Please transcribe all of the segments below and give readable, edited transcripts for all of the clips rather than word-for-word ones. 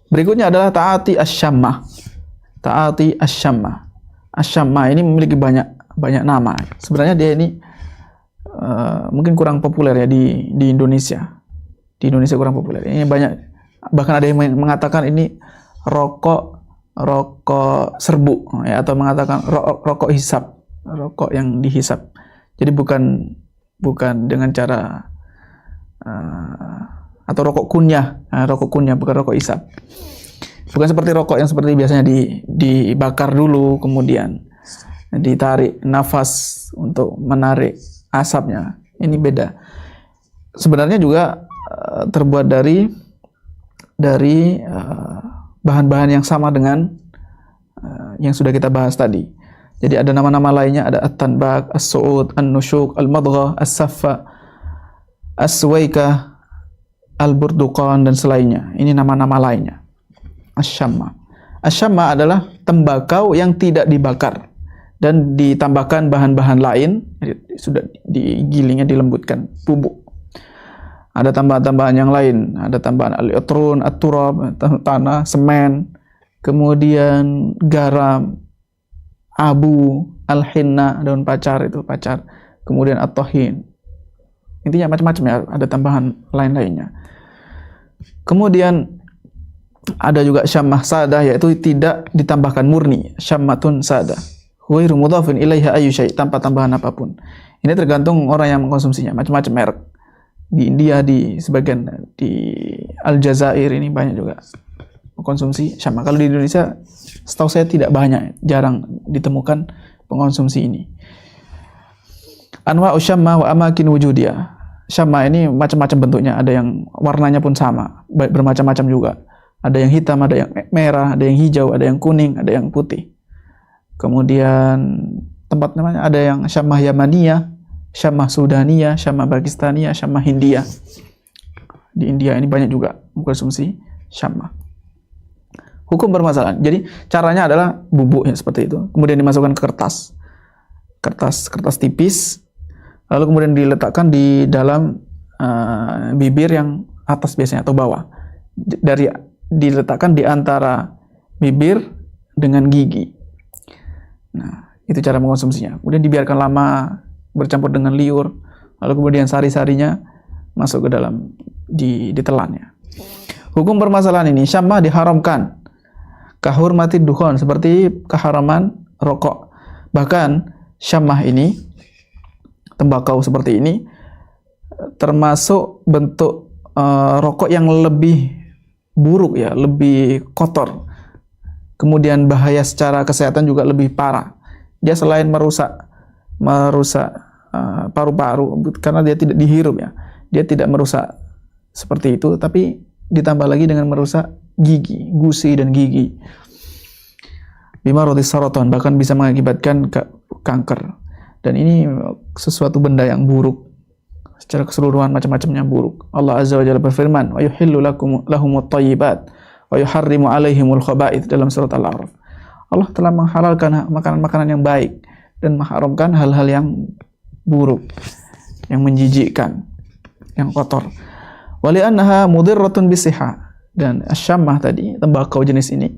Berikutnya adalah ta'ati asy-syammah. Ta'ati asy-syammah. Asy-syammah ini memiliki banyak nama. Sebenarnya dia ini mungkin kurang populer ya di Indonesia. Di Indonesia kurang populer. Ini banyak, bahkan ada yang mengatakan ini rokok serbu ya, atau mengatakan rokok hisap, rokok yang dihisap. Jadi bukan dengan cara atau rokok kunyah bukan rokok hisap. Bukan seperti rokok yang seperti biasanya dibakar dulu kemudian ditarik nafas untuk menarik asapnya. Ini beda. Sebenarnya juga terbuat dari bahan-bahan yang sama dengan yang sudah kita bahas tadi. Jadi ada nama-nama lainnya, ada at-tanbak, as-su'ud, an-nusyuk, al-madghah, as-saffa, as-suwaikah, al-burduqan dan selainnya. Ini nama-nama lainnya. Asy-syammah. Asy-syammah adalah tembakau yang tidak dibakar dan ditambahkan bahan-bahan lain, sudah digilingnya, dilembutkan, bubuk. Ada tambahan-tambahan yang lain, ada tambahan al-itrun, at-turab, tanah, semen, kemudian garam, abu, al-hinna, daun pacar, kemudian at-tahin. Intinya macam-macam ya, ada tambahan lain-lainnya. Kemudian ada juga syammah sadah, yaitu tidak ditambahkan murni, syammatun sadah. Ghairu mudhafin ilaiha ayyu syai', tanpa tambahan apapun. Ini tergantung orang yang mengkonsumsinya, macam-macam merek. Di India, di sebagian di Aljazair ini banyak juga mengkonsumsi syammah. Kalau di Indonesia setahu saya tidak banyak, jarang ditemukan pengonsumsi ini. Anwa'u syammah wa amakin wujudiyah. Syammah ini macam-macam bentuknya, ada yang warnanya pun sama, bermacam-macam juga. Ada yang hitam, ada yang merah, ada yang hijau, ada yang kuning, ada yang putih. Kemudian tempat namanya ada yang syammah Yamaniyah, syammah Sudaniyah, syammah Pakistaniyah, syammah Hindia. Di India ini banyak juga mengkonsumsi syammah. Hukum permasalahan. Jadi caranya adalah bubuknya seperti itu. Kemudian dimasukkan ke kertas tipis. Lalu kemudian diletakkan di dalam bibir yang atas biasanya atau bawah. Diletakkan di antara bibir dengan gigi. Nah, itu cara mengkonsumsinya. Kemudian dibiarkan lama bercampur dengan liur, lalu kemudian sari-sarinya masuk ke dalam ditelannya. Hukum permasalahan ini, syammah diharamkan kahurmati dukhon, seperti keharaman rokok. Bahkan syammah ini, tembakau seperti ini, termasuk bentuk rokok yang lebih buruk ya, lebih kotor. Kemudian bahaya secara kesehatan juga lebih parah. Dia selain merusak paru-paru karena dia tidak dihirup ya. Dia tidak merusak seperti itu, tapi ditambah lagi dengan merusak gigi, gusi dan gigi. Bimaradis saraton, bahkan bisa mengakibatkan kanker. Dan ini sesuatu benda yang buruk. Secara keseluruhan macam-macamnya buruk. Allah Azza wa Jalla berfirman, "Wa yuhillu lahumut thayyibat wa yuharrimu 'alaihimul khaba'ith" dalam surat Al-A'raf. Allah telah menghalalkan makanan-makanan yang baik dan mengharamkan hal-hal yang buruk, yang menjijikkan, yang kotor. Wa li'annaha mudirratun bisihha, dan asy-syammah tadi, tembakau jenis ini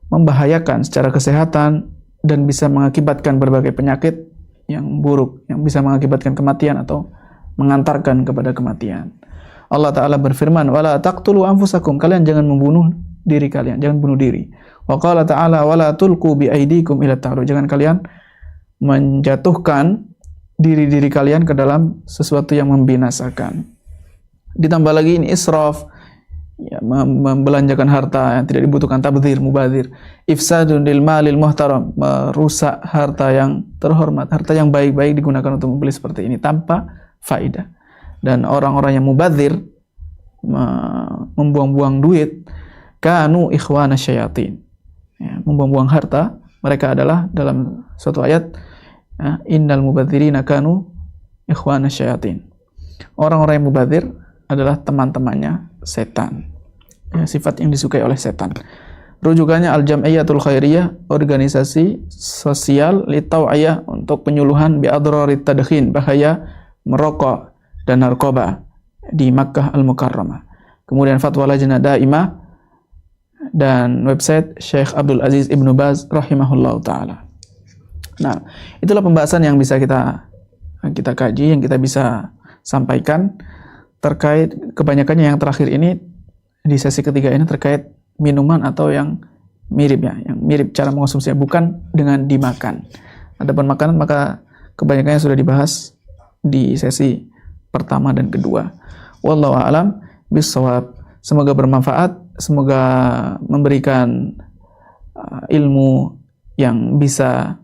membahayakan secara kesehatan dan bisa mengakibatkan berbagai penyakit yang buruk, yang bisa mengakibatkan kematian atau mengantarkan kepada kematian. Allah Ta'ala berfirman, "Wala taqtulu anfusakum", kalian jangan membunuh diri kalian, jangan bunuh diri. Wa qala ta'ala, "Wala tulqu bi aydikum ila ta'ru", jangan kalian menjatuhkan diri-diri kalian ke dalam sesuatu yang membinasakan. Ditambah lagi ini israf, ya, membelanjakan harta yang tidak dibutuhkan, tabdzir, mubadzir. Ifsadun lil malil muhtaram, merusak harta yang terhormat, harta yang baik-baik digunakan untuk membeli seperti ini tanpa faedah. Dan orang-orang yang mubadzir, membuang-buang duit, kanu ikhwana syayatin, ya, membuang-buang harta, mereka adalah dalam suatu ayat, ya, innal mubadzirina kanu ikhwana syayatin. Orang-orang yang mubadzir adalah teman-temannya setan, ya, sifat yang disukai oleh setan. Rujukannya Al-Jam'iyatul Khairiyah, organisasi sosial litau'iyah, untuk penyuluhan bi'adrarit tadkhin, bahaya merokok dan narkoba di Makkah Al-Mukarramah. Kemudian fatwa Lajnah Daimah dan website Syekh Abdul Aziz Ibnu Baz rahimahullahu taala. Nah, itulah pembahasan yang bisa kita kaji, yang kita bisa sampaikan terkait kebanyakannya yang terakhir ini di sesi ketiga ini terkait minuman atau yang mirip ya, yang mirip cara mengonsumsinya, bukan dengan dimakan. Adapun makanan maka kebanyakannya sudah dibahas di sesi pertama dan kedua. Wallahu a'lam bishawab. Semoga bermanfaat, semoga memberikan ilmu yang bisa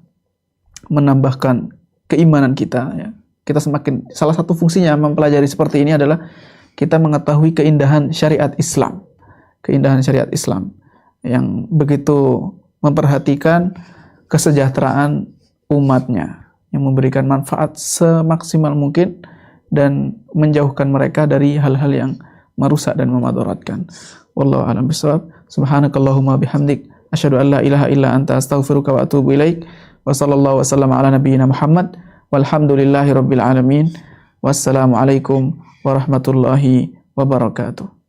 menambahkan keimanan kita ya. Kita semakin, salah satu fungsinya mempelajari seperti ini adalah kita mengetahui keindahan syariat Islam. Keindahan syariat Islam yang begitu memperhatikan kesejahteraan umatnya, yang memberikan manfaat semaksimal mungkin dan menjauhkan mereka dari hal-hal yang merusak dan memadaratkan. Wallahu a'lam bishawab. Subhanakallahumma bihamdik asyhadu an la ilaha illa anta astaghfiruka wa atubu ilaik. Wa sallallahu wasallam ala nabiyyina Muhammad walhamdulillahi rabbil alamin. Wassalamu alaikum warahmatullahi wabarakatuh.